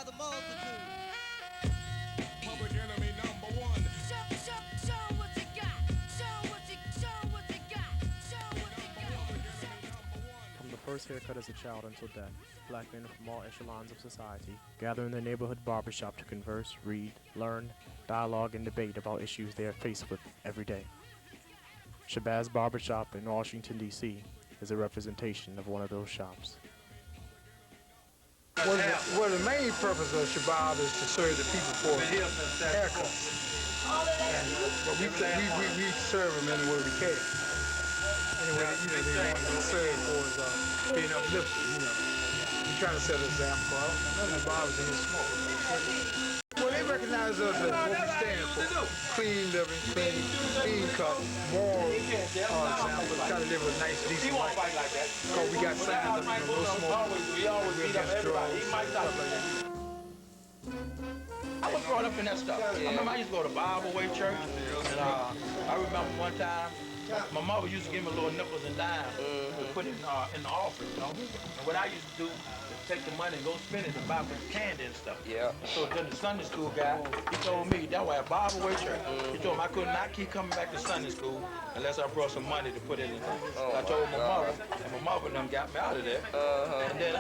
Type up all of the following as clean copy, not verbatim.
by the multitude. Public enemy number one. Show what you got. Show what you got. Show what you got. From the first haircut as a child until death, black men from all echelons of society gather in the neighborhood barbershop to converse, read, learn, dialogue, and debate about issues they are faced with every day. Shabazz Barbershop in Washington, D.C. is a representation of one of those shops. Well, the main purpose of Shabazz is to serve the people for haircuts. But we serve them any way we can. Anyway, they want to serve for is being uplifted, We try to set an example. None of the barbers in here smoke. Well, they recognize us as what we stand for. Clean living, clean cut, moral example. Try to live a nice, decent life. Because we got signs of no smoke, we're against drugs, stuff like that. I was brought up in that stuff. I remember I used to go to Barber Church, and I remember one time, my mother used to give me little nickels and dimes to put in the offering, And what I used to do is take the money and go spend it and buy some candy and stuff. Yeah. So then the Sunday school guy, he told me, that way at Barber Church, he told me I could not keep coming back to Sunday school unless I brought some money to put in it. I told my mother, and my mother done got me out of there. And then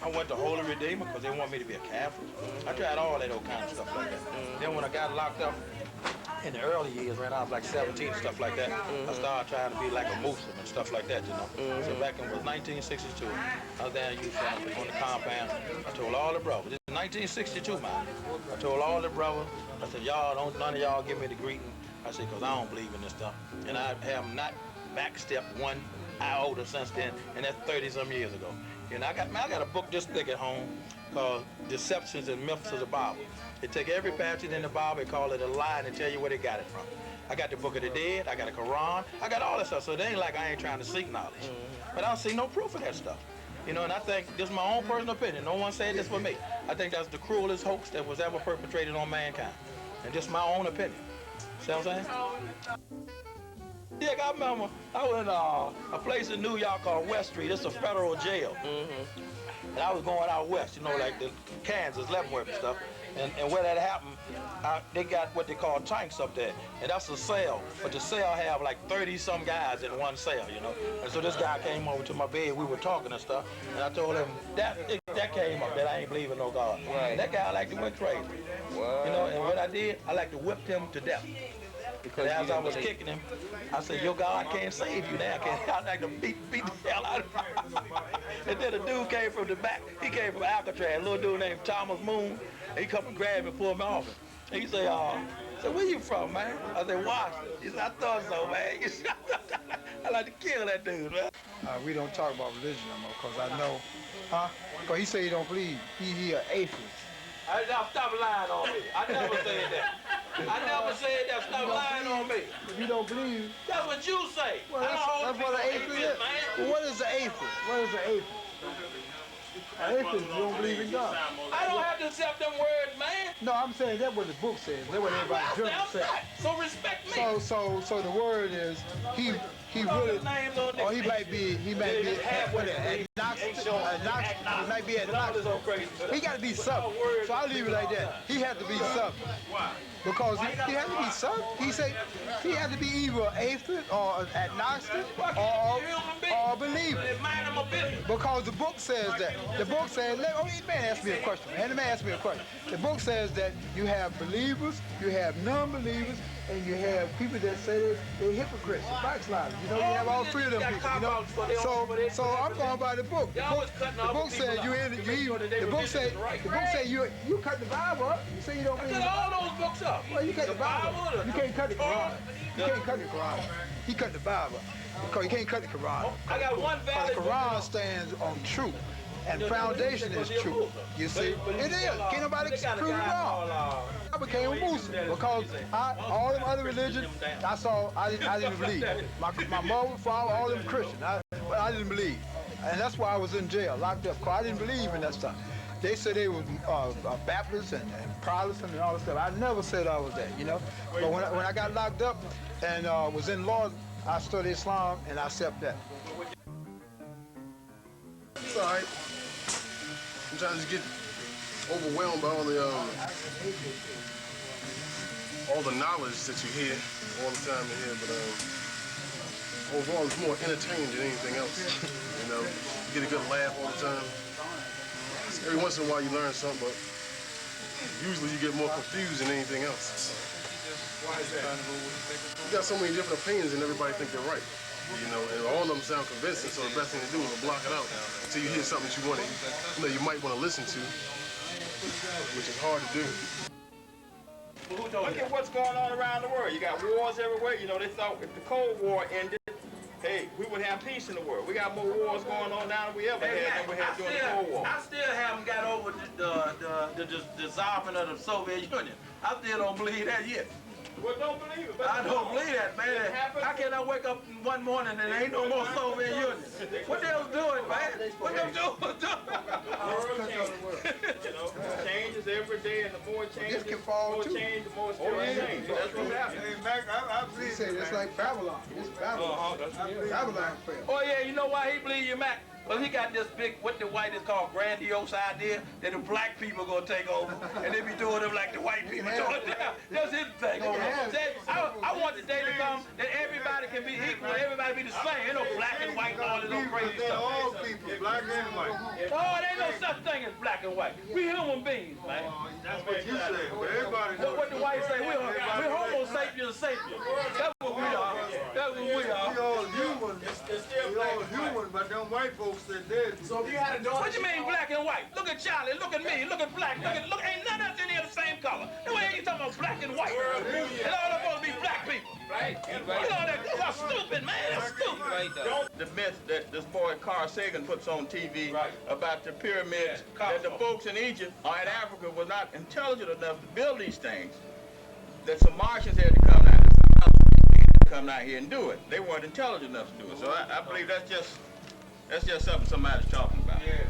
I went to Holy Redeemer because they want me to be a Catholic. I tried all that old kind of stuff like that. Then when I got locked up, in the early years, when I was like 17 and stuff like that, I started trying to be like a Muslim and stuff like that, So back in 1962, I was down in youth camp on the compound. I told all the brothers, this is 1962, man. I told all the brothers, I said, none of y'all give me the greeting. I said, because I don't believe in this stuff. And I have not backstepped one iota since then, and that's 30-some years ago. And I got a book this thick at home called Deceptions and Myths of the Bible. They take every passage in the Bible, they call it a lie, and they tell you where they got it from. I got the Book of the Dead, I got a Quran, I got all that stuff, so it ain't like I ain't trying to seek knowledge. But I don't see no proof of that stuff. And I think this is my own personal opinion. No one said this for me. I think that's the cruelest hoax that was ever perpetrated on mankind. And just my own opinion. See what I'm saying? Yeah, I remember I was in a place in New York called West Street. It's a federal jail. And I was going out west, like the Kansas, Leavenworth and stuff. And where that happened, they got what they call tanks up there. And that's a cell. But the cell have like 30-some guys in one cell, And so this guy came over to my bed, we were talking and stuff. And I told him, that came up, that I ain't believing no God. Right. And that guy like to went crazy. Wow. And what I did, I like to whip him to death. Because as I was kicking him, I said, your God can't save you now. I like to beat the hell out of him. And then a dude came from the back. He came from Alcatraz, a little dude named Thomas Moon. He come and grabbed me and pulled me off him. And he said, where you from, man? I said, Washington. He said, I thought so, man. I like to kill that dude, man. We don't talk about religion no more, because I know, Because he say he don't believe. He an atheist. Stop lying on me. I never said that. I never said that. Stop lying on me. If you don't believe... That's what you say. Well, that's what an atheist is. Well, what is an atheist? What is an atheist? An atheist, you don't believe in God. I don't have to accept them words, man. No, I'm saying that's what the book says. That's what everybody says. So respect me. So the word is he really, or he might be agnostic. He might be agnostic. He got to be something. So I'll leave it like that. He had to be something. Because he had to be something. He said he had to be either atheist or agnostic or a believer. Because the book says that. The book says, man, ask me a question. Man, ask me a question. The book says that you have believers, you have non-believers, and you have people that say they're hypocrites, backsliders. You have all three of them people. So I'm going by the book. The book says the book says you cut the Bible up. You say you don't believe. I cut all those books up. Well, you cut the Bible. You can't cut the Quran. You can't cut the Quran. He cut the Bible because you can't cut the Quran. I got one valid. The Quran stands on truth. And foundation is true. You see? It is. Can't nobody prove it wrong. I became a Muslim because all them other religions, I didn't believe. My mother, father, all them Christian. I didn't believe. And that's why I was in jail, locked up, because I didn't believe in that stuff. They said they were Baptists and Protestant and all that stuff. I never said I was that, But when I got locked up and was in law, I studied Islam and I accept that. It's all right. I'm trying to just get overwhelmed by all the knowledge that you hear all the time in here, but overall it's more entertaining than anything else. You know, you get a good laugh all the time. Every once in a while you learn something, but usually you get more confused than anything else. Why is that? You got so many different opinions and everybody think they're right. You know, and all of them sound convincing, so the best thing to do is to block it out until you hear something that you want to, you might want to listen to, which is hard to do. Look at what's going on around the world. You got wars everywhere. You know, they thought if the Cold War ended, hey, we would have peace in the world. We got more wars going on now than we ever had than we had during the Cold War. I still haven't got over the dissolving of the Soviet Union. I still don't believe that yet. Well, don't believe it. I don't believe that, man. How can I wake up one morning and there ain't no more Soviet Union? What they was doing, man? What they doing? You know, changes every day, and the more changes, the more change, the more it's still change. That's what happens. Hey, Mac, I believe it's like Babylon. It's Babylon. Babylon fell. Oh, yeah, you know why he believe you, Mac? Well, he got this big, what the white is called, grandiose idea that the black people gonna take over, and they be doing them like the white people doing it. That's his thing. I want the day to come that everybody can be equal, everybody be the same. Ain't no black and white and all this old crazy They're stuff. all people, black and white. Oh, there ain't no such thing as black and white. We human beings, man. That's what you say, but everybody knows. What the white say? We're homo sapiens sapiens. That's what we are. That's what we are. We all human. We all human, but them white folks said dead. So if you had a daughter, what you mean black and white? Look at Charlie, look at me, look at black, look, ain't none of us in here the same color. The way you talking about black and white. And all supposed to be black people. Right. You know, that's stupid, man. That's stupid. Right. The myth that this boy Carl Sagan puts on TV about the pyramids, that the folks in Egypt or in Africa were not intelligent enough to build these things, that some Martians had to come out here and do it. They weren't intelligent enough to do it. So I believe that's just something somebody's talking about. Yeah.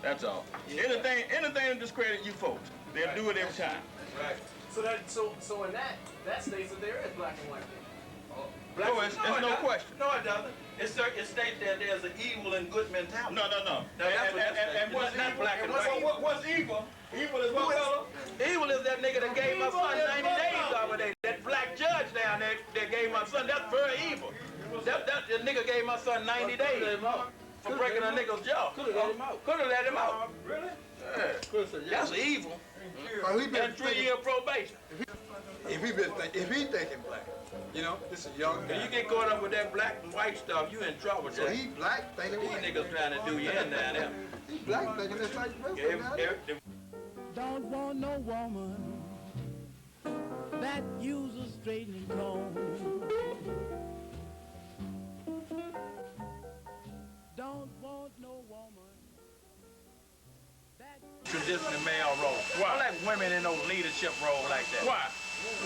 That's all. Yeah. Anything to discredit you folks, they'll do it every time. Right. So in that states that there is black and white. No, it's no question. No, it doesn't. It states that there's an evil and good mentality. No. And what's not black and white? What's evil? Evil is what color? Evil is that nigga that gave my son 90 days the other day. That black judge down there that gave my son, that's very evil. That nigga gave my son 90 days for breaking a nigga's jaw. Could have let him out. Really? Yeah. That's evil. And 3-year probation. If he thinking black, you know, this is young guy. If you get caught up with that black and white stuff, you in trouble. So he black thinking These white. niggas trying to do you in down there. He black thinking it's like Don't want no woman that uses straightening comb. Don't want no woman that traditional male role. I like women in those leadership roles like that. Why?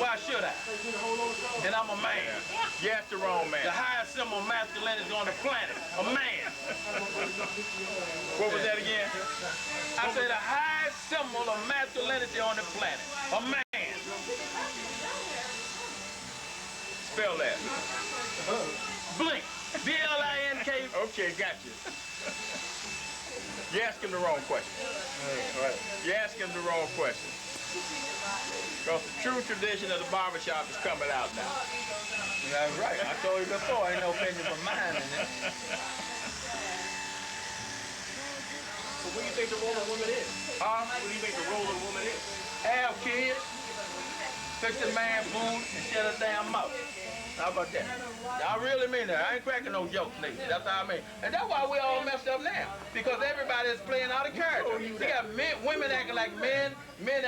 Why should I? And I'm a man. Yes, the wrong man. The highest symbol of masculinity on the planet. A man. What was that again? I said the highest symbol of masculinity on the planet. A man. Spell that. Blink. B-L-I-N-K. Okay, got you. You asked him the wrong question. You asked him the wrong question. Because the true tradition of the barbershop is coming out now. That's right. I told you before, ain't no opinion from mine in it. So what do you think the role of woman is? Huh? What do you think the role of woman is? Have kids, fix the man food, and shut his damn mouth. How about that? I really mean that. I ain't cracking no jokes, nigga. That's how I mean. And that's why we all messed up now. Because everybody is playing out of character. You got women acting like men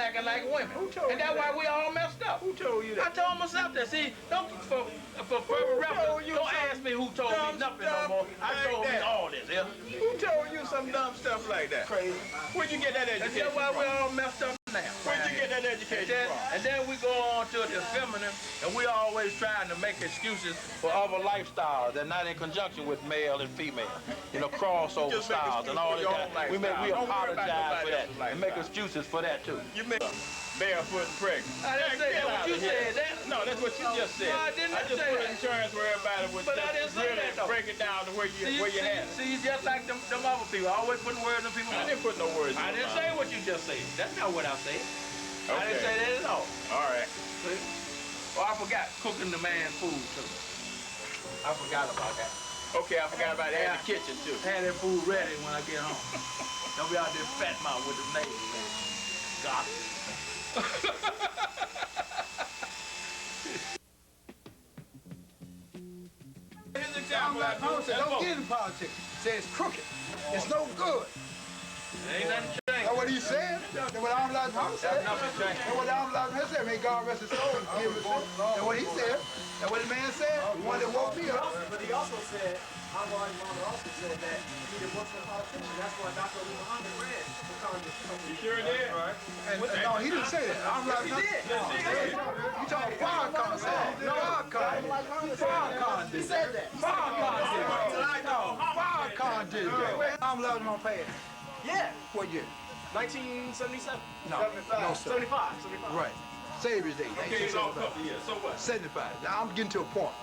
acting like women. And that's why we all messed up. Who told you that? I told myself that. See, don't for further reference, don't ask me who told me nothing no more. I told me all this, yeah? Who told you some dumb stuff like that? Crazy. Where'd you get that And education that's why we from? all messed up now. Where'd you get that education from? And then we go on to the feminine, and we always trying to make excuses for other lifestyles that not in conjunction with male and female. You know, crossover Just make styles and all excuses for that. your own We lifestyle. Don't worry about apologize for nobody that else's and make lifestyle. excuses for that too. You make barefoot and pregnant. I didn't say that. What you said that? No, that's what you just said. No, I didn't I just say put that. insurance where everybody would But I didn't say really that, though. break it down to where you had it. See, just like them other people, always putting words in people's I mouth. didn't put no words in I your didn't mouth. say what you just said. That's not what I said. I didn't Okay. say that at all. All right. See? Oh, I forgot cooking the man food too. I forgot about that. Okay, I forgot about that in the kitchen too. Have that food ready when I get home. Don't be out there fat mouth with the neighbors, man. Gossip. Here's an example. Don't get in politics. Say it's crooked. It's no good. Ain't nothing changed. That's what he said. That's what Amlad Muhammad said. That's what Amlad Muhammad said. May God rest his soul and give his soul. That's what he said. That's what the man said. The one that woke me up. But he also said, Muhammad also said that he needed Muslim politicians. That's why Dr. Muhammad ran for Congress. You sure did? And, no, he didn't say that. Amlad Muhammad. You talking Farrakhan said that. No, Farrakhan did. He said that. Farrakhan did. Farrakhan did that. Amlad Muhammad passed. Yeah. What year? 1977. No, no, sir. 75. Right. Savior's Day. Okay, it's all a couple of years. So what? 75. Now I'm getting to a point.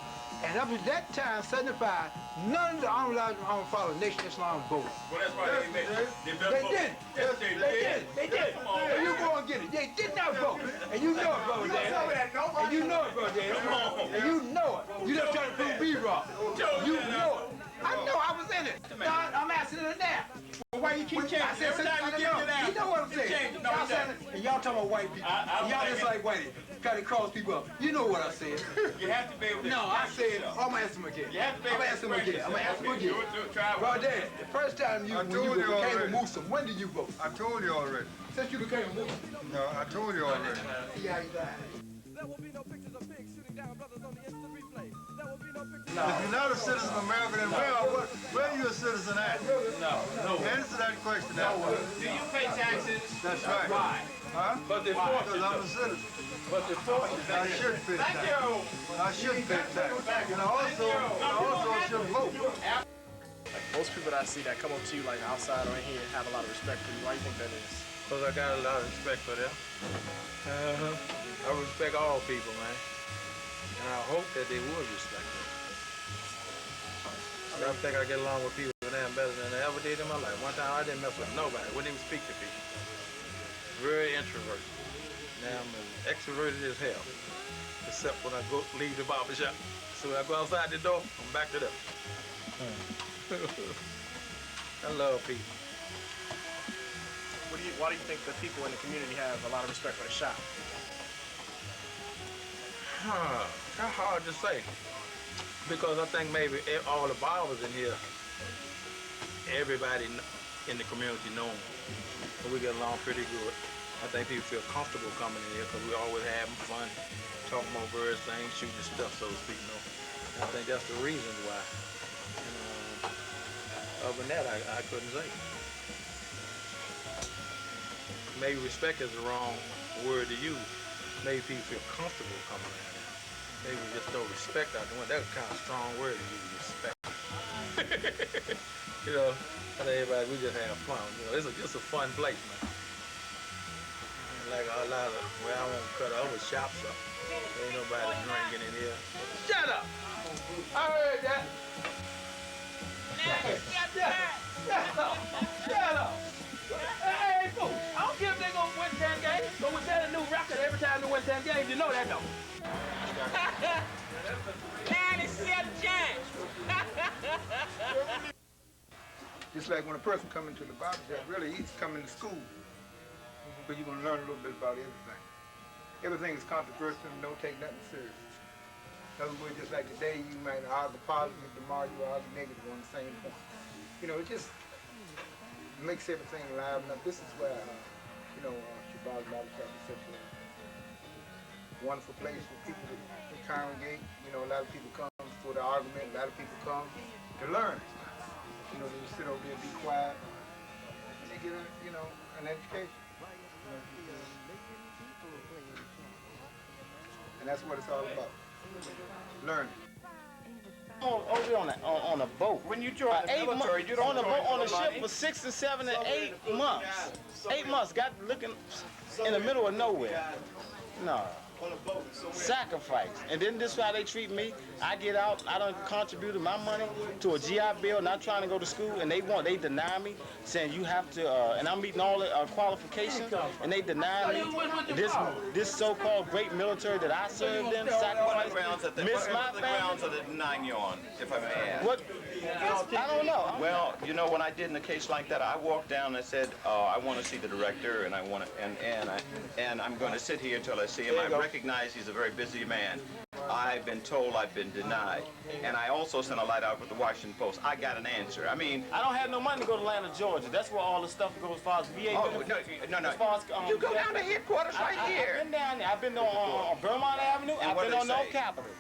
And up to that time, 75, none of the Amlad Muhammad followed Nation Islam voted. Well, that's why they made it. They did. Yes, They did. Come on, And you go and get it. They did not vote. And you know it, brother Dan. And you know it, brother Dan. And you know it. You just trying to prove B-Rock. You know it. I know I was in it. No, I'm asking it now. Well, why you keep changing? I said, Every time you give it out. you know what I'm saying. Change it. No, Y'all you don't. saying, and y'all talking about white people. And y'all just like whitey. Try to cross people up. You know what I said. You have to be able to. No, I said, I'm gonna ask him again. You have to be I'm able gonna to ask him express again. I'm gonna ask him yourself. again. Okay, do it, try it. Bro, Dad, the first time when you became a Muslim, when did you vote? I told you already. Since you became a Muslim. No, I told you already. See how you died. There will be no pictures of pigs shooting down brothers on the instant replay. There will be no pictures. If you're not a citizen of America, then where are you a citizen at? No. Answer that question now. Do you pay taxes? That's right. Why? Huh? But they force Because you I'm to. a citizen. But they force you I to. should pay Thank tax. you. I should pay tax. And I also should vote. Like most people that I see that come up to you like outside or in here have a lot of respect for you. Why do you think that is? Because I got a lot of respect for them. I respect all people, man. And I hope that they would respect me. I think I get along with people damn better than I ever did in my life. One time I didn't mess with nobody. Wouldn't even speak to people. Very introverted. Now I'm as extroverted as hell. Except when I leave the barbershop. So when I go outside the door, I'm back to them. I love people. Why do you think the people in the community have a lot of respect for the shop? That's hard to say. Because I think maybe all the barbers in here, everybody in the community know them. So we get along pretty good. I think people feel comfortable coming in here because we always having fun, talking about birds, things, shooting stuff, so to speak. You know? I think that's the reason why. And, other than that, I couldn't say. Maybe respect is the wrong word to use. Maybe people feel comfortable coming around here. Maybe we just don't respect our doing. That's kind of strong word to use, respect. You know, and everybody, we just have fun. You know, it's a fun place, man. Like a lot of, well, I won't cut other shops up. Ain't nobody drinking in here. Shut up! I heard that. Shut up! Hey, fool! I don't care if they go win 10 games, but we set a new record every time they win 10 games. You know that, though. 97 chance. Just like when a person comes into the barbershop, really he's coming to school. But you're going to learn a little bit about everything. Everything is controversial and don't take nothing serious. In other words, just like today, you might argue positive, tomorrow you argue negative on the same point. You know, it just makes everything live enough. This is where, Shabazz Barbershop is such a wonderful place for people to congregate. You know, a lot of people come for the argument, a lot of people come to learn. You know, they just sit over there and be quiet, and they get, an education. And that's what it's all about, learning. Over on a boat. When you join the military, you don't on a join boat on a for money. ship for 6 and 7 and 8 months. 8 months. Got looking in the middle of nowhere. No. Sacrifice. And then this is how they treat me. I get out, I done contributed my money to a GI Bill, not trying to go to school, and they deny me, saying you have to, and I'm meeting all the qualifications, and they deny me this so-called great military that I served in, sacrificed, missed my family. What grounds are they denying you on, if I may ask? What? I don't know. Well, you know, when I did in a case like that, I walked down and I said, I want to see the director, and I want to, and I'm going to sit here until I see him. I recognize he's a very busy man. I've been told I've been denied. And I also sent a light out with the Washington Post. I got an answer. I mean... I don't have no money to go to Atlanta, Georgia. That's where all the stuff goes as far as VA. Oh, no. As far as, you go down to headquarters right here. I've been down there. I've been on Vermont Avenue. I've been on North Capitol.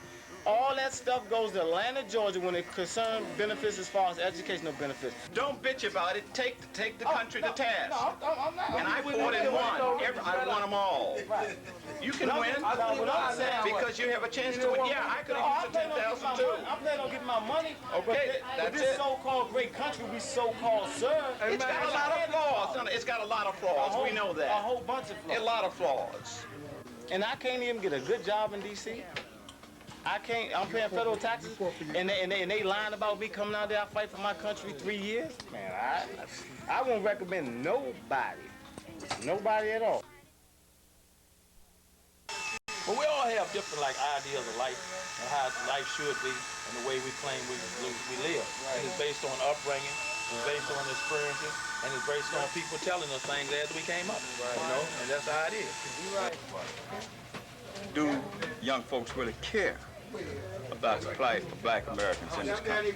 All that stuff goes to Atlanta, Georgia when it concerns benefits as far as educational benefits. Don't bitch about it. Take the country to task. No, I'm not. And I fought and won. I won them all. Right. You can win because you have a chance to win. Yeah, I could have used the 10,000 too. I'm planning on getting my money. Okay, but this so-called great country we so-called serve. It's got a lot of flaws. It's got a lot of flaws. We know that. A whole bunch of flaws. A lot of flaws. And I can't even get a good job in D.C. I can't. I'm paying federal taxes, and they lying about me coming out there. I fight for my country 3 years. Man, I won't recommend nobody at all. But we all have different ideas of life and how life should be and the way we claim we live. Right. And it's based on upbringing, it's based on experiences, and it's based on people telling us things as we came up. Right. You know, and that's how it is. Right. Do young folks really care about the plight of black Americans in this country?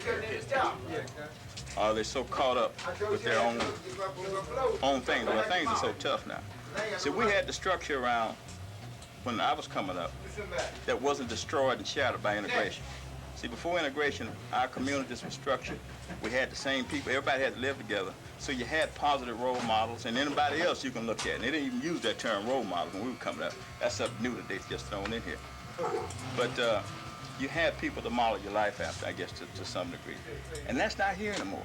Are they so caught up with their own things? Well, things are so tough now. See, we had the structure around when I was coming up that wasn't destroyed and shattered by integration. See, before integration, our communities were structured. We had the same people. Everybody had to live together. So you had positive role models and anybody else you can look at. And they didn't even use that term role model when we were coming up. That's something new that they've just thrown in here. But you had people to model your life after, I guess, to some degree. And that's not here anymore.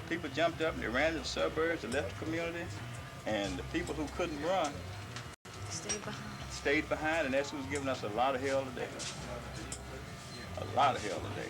People jumped up and they ran to the suburbs, they left the community, and the people who couldn't run stayed behind, and that's who's giving us a lot of hell today. A lot of hell today.